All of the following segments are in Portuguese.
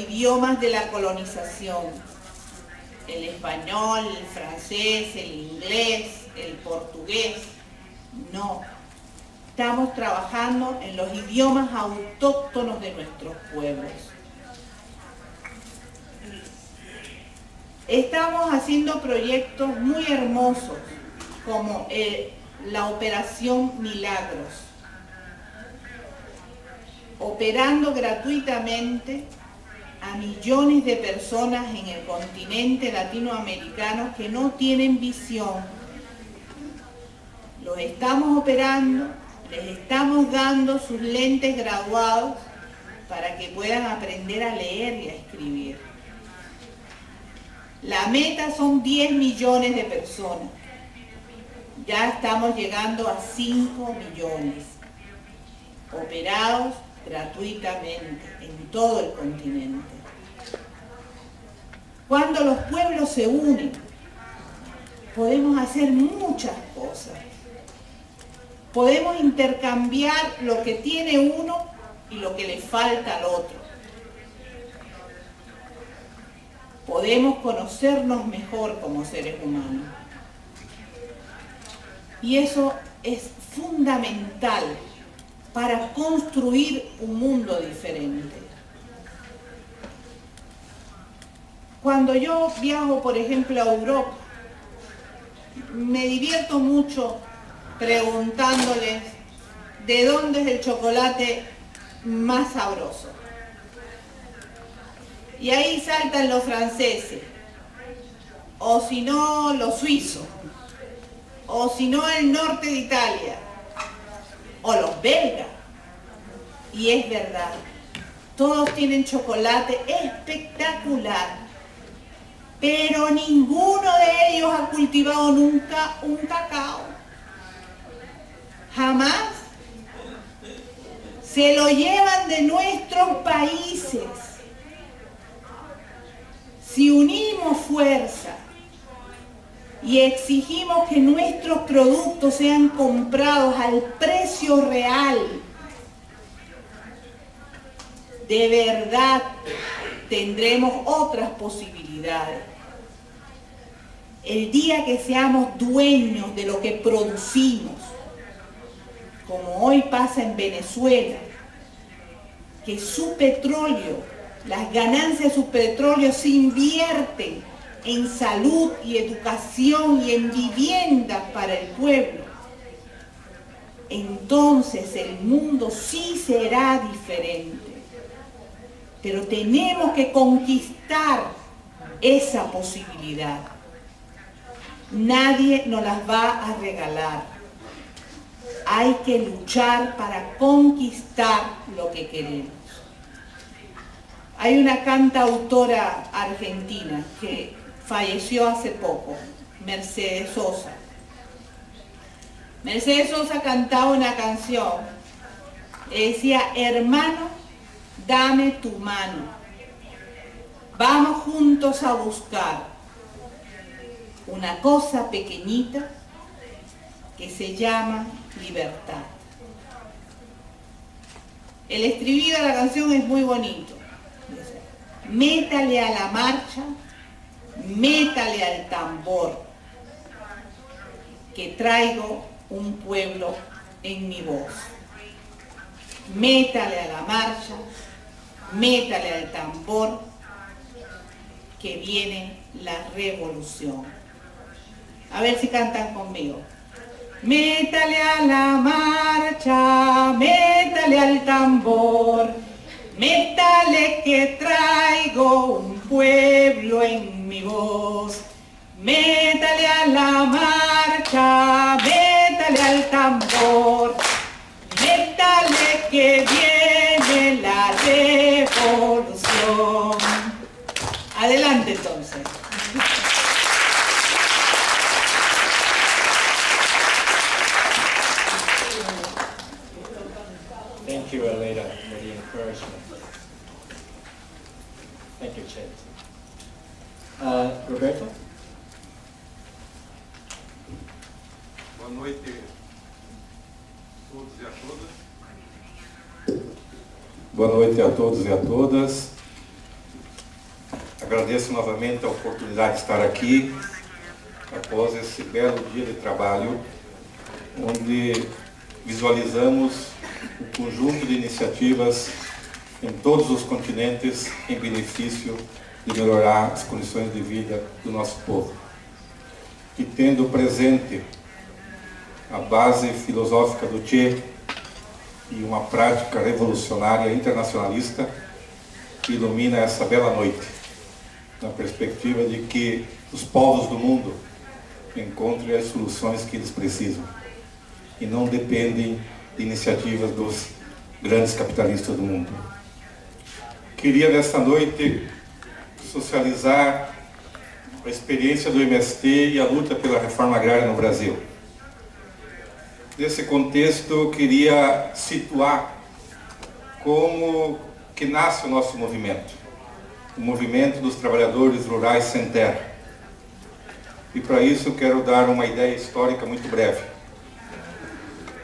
idiomas de la colonización, el español, el francés, el inglés, el portugués. No, estamos trabajando en los idiomas autóctonos de nuestros pueblos. Estamos haciendo proyectos muy hermosos, como la Operación Milagros, operando gratuitamente a millones de personas en el continente latinoamericano que no tienen visión. Los estamos operando, les estamos dando sus lentes graduados para que puedan aprender a leer y a escribir. La meta son 10 millones de personas. Ya estamos llegando a 5 millones, operados gratuitamente en todo el continente. Cuando los pueblos se unen, podemos hacer muchas cosas. Podemos intercambiar lo que tiene uno y lo que le falta al otro. Podemos conocernos mejor como seres humanos. Y eso es fundamental para construir un mundo diferente. Cuando yo viajo, por ejemplo, a Europa, me divierto mucho preguntándoles de dónde es el chocolate más sabroso. Y ahí saltan los franceses, o si no los suizos, o si no el norte de Italia, o los belgas. Y es verdad, todos tienen chocolate espectacular, pero ninguno de ellos ha cultivado nunca un cacao. Jamás. Se lo llevan de nuestros países. Si unimos fuerza y exigimos que nuestros productos sean comprados al precio real, de verdad tendremos otras posibilidades. El día que seamos dueños de lo que producimos, como hoy pasa en Venezuela, que su petróleo, las ganancias de su petróleo se invierten en salud y educación y en viviendas para el pueblo, entonces el mundo sí será diferente. Pero tenemos que conquistar esa posibilidad. Nadie nos las va a regalar. Hay que luchar para conquistar lo que queremos. Hay una cantautora argentina que falleció hace poco, Mercedes Sosa. Mercedes Sosa cantaba una canción, decía: hermano, dame tu mano, vamos juntos a buscar una cosa pequeñita que se llama libertad. El estribillo de la canción es muy bonito. Métale a la marcha, métale al tambor, que traigo un pueblo en mi voz. Métale a la marcha, métale al tambor, que viene la revolución. A ver si cantan conmigo. Métale a la marcha, métale al tambor, métale que traigo un pueblo en mi voz. Métale a la marcha, métale al tambor, métale que viene la revolución. Adelante entonces. Thank you, Aleida, for the encouragement. Thank you, Chet. Roberto? Boa noite a todos e a todas. Boa noite a todos e a todas. Agradeço novamente a oportunidade de estar aqui, após esse belo dia de trabalho, onde visualizamos o conjunto de iniciativas em todos os continentes em benefício de melhorar as condições de vida do nosso povo. E tendo presente a base filosófica do Che e uma prática revolucionária internacionalista que ilumina essa bela noite, na perspectiva de que os povos do mundo encontrem as soluções que eles precisam e não dependem de iniciativas dos grandes capitalistas do mundo. Queria nesta noite socializar a experiência do MST e a luta pela reforma agrária no Brasil. Nesse contexto, eu queria situar como que nasce o nosso movimento, o movimento dos trabalhadores rurais sem terra. E para isso eu quero dar uma ideia histórica muito breve.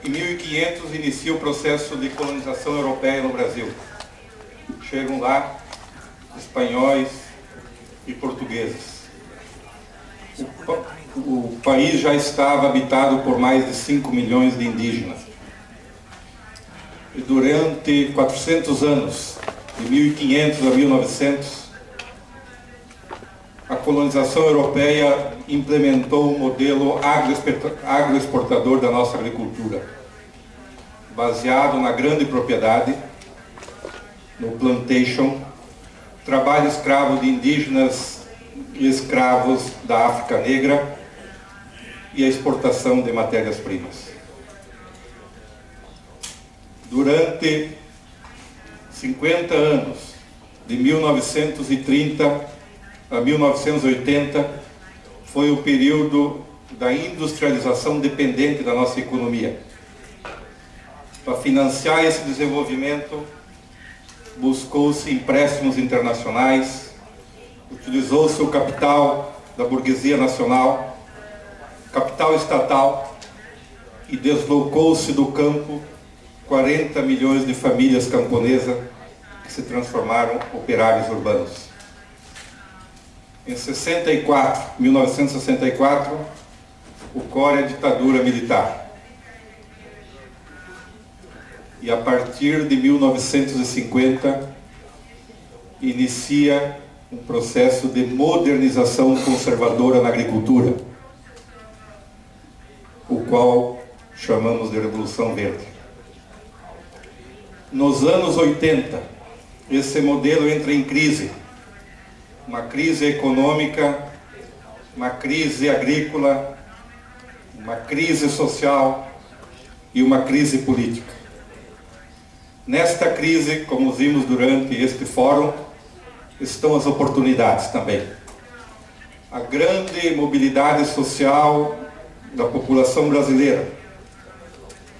Em 1500 inicia o processo de colonização europeia no Brasil. Chegam lá espanhóis e portugueses. O país já estava habitado por mais de 5 milhões de indígenas. E durante 400 anos, de 1500 a 1900, a colonização europeia implementou um modelo agroexportador da nossa agricultura, baseado na grande propriedade, no plantation, trabalho escravo de indígenas e escravos da África Negra e a exportação de matérias-primas. Durante 50 anos, de 1930 a 1980, foi o período da industrialização dependente da nossa economia. Para financiar esse desenvolvimento, buscou-se empréstimos internacionais, utilizou-se o capital da burguesia nacional, capital estatal, e deslocou-se do campo 40 milhões de famílias camponesas que se transformaram em operários urbanos. Em 1964, ocorre a ditadura militar. E a partir de 1950, inicia um processo de modernização conservadora na agricultura, o qual chamamos de Revolução Verde. Nos anos 80, esse modelo entra em crise. Uma crise econômica, uma crise agrícola, uma crise social e uma crise política. Nesta crise, como vimos durante este fórum, estão as oportunidades também. A grande mobilidade social da população brasileira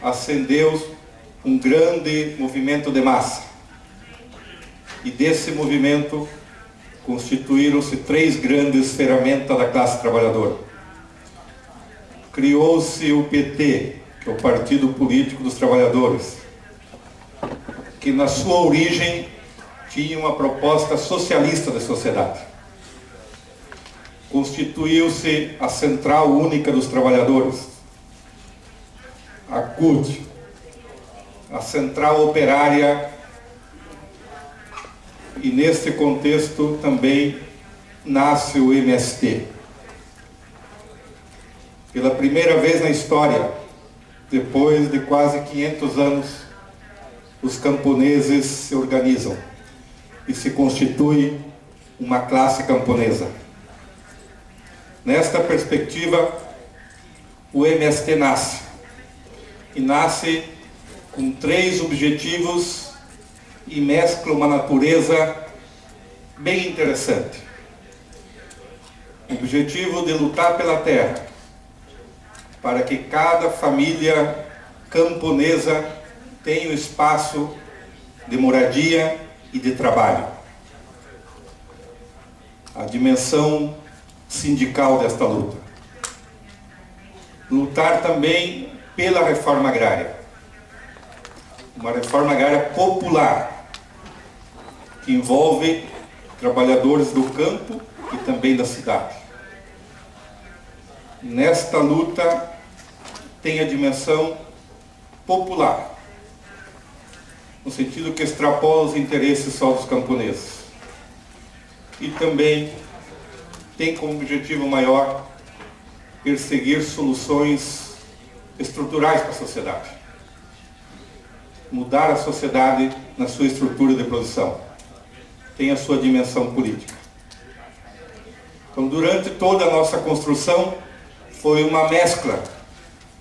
acendeu um grande movimento de massa. E desse movimento constituíram-se 3 grandes ferramentas da classe trabalhadora. Criou-se o PT, que é o Partido Político dos Trabalhadores, que na sua origem tinha uma proposta socialista da sociedade. Constituiu-se a Central Única dos Trabalhadores, a CUT, a Central Operária, e nesse contexto também nasce o MST. Pela primeira vez na história, depois de quase 500 anos, os camponeses se organizam e se constitui uma classe camponesa. Nesta perspectiva, o MST nasce. E nasce com 3 objetivos e mescla uma natureza bem interessante. O objetivo de lutar pela terra, para que cada família camponesa tenha um espaço de moradia e de trabalho. A dimensão sindical desta luta. Lutar também pela reforma agrária. Uma reforma agrária popular, que envolve trabalhadores do campo e também da cidade. Nesta luta tem a dimensão popular, no sentido que extrapola os interesses só dos camponeses. E também tem como objetivo maior perseguir soluções estruturais para a sociedade. Mudar a sociedade na sua estrutura de produção. Tem a sua dimensão política. Então, durante toda a nossa construção, foi uma mescla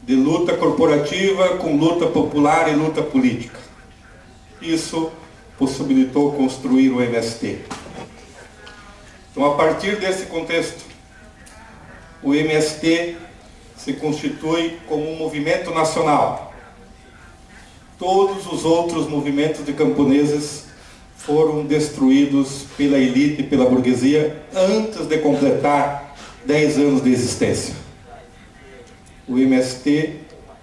de luta corporativa com luta popular e luta política. Isso possibilitou construir o MST. Então, a partir desse contexto, o MST se constitui como um movimento nacional. Todos os outros movimentos de camponeses foram destruídos pela elite e pela burguesia antes de completar 10 anos de existência. O MST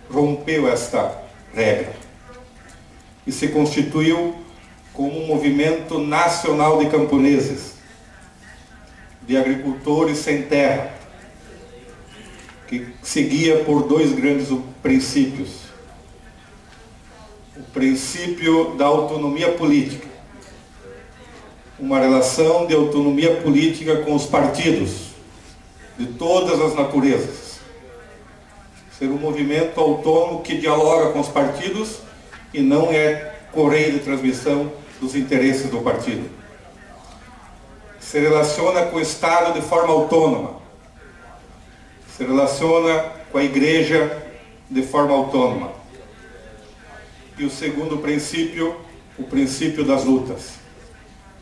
rompeu esta regra e se constituiu como um movimento nacional de camponeses, de agricultores sem terra, que seguia por dois grandes princípios. O princípio da autonomia política, uma relação de autonomia política com os partidos, de todas as naturezas. Ser um movimento autônomo que dialoga com os partidos e não é correio de transmissão dos interesses do partido. Se relaciona com o Estado de forma autônoma. Se relaciona com a Igreja de forma autônoma. E o segundo princípio, o princípio das lutas.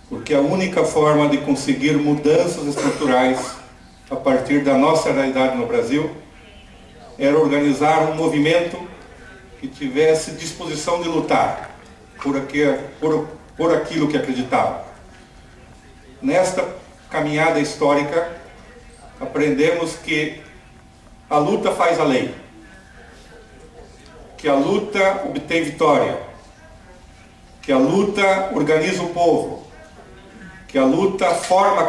Porque a única forma de conseguir mudanças estruturais a partir da nossa realidade no Brasil era organizar um movimento que tivesse disposição de lutar por aquilo que acreditava. Nesta caminhada histórica, aprendemos que a luta faz a lei, que a luta obtém vitória, que a luta organiza o povo, que a luta forma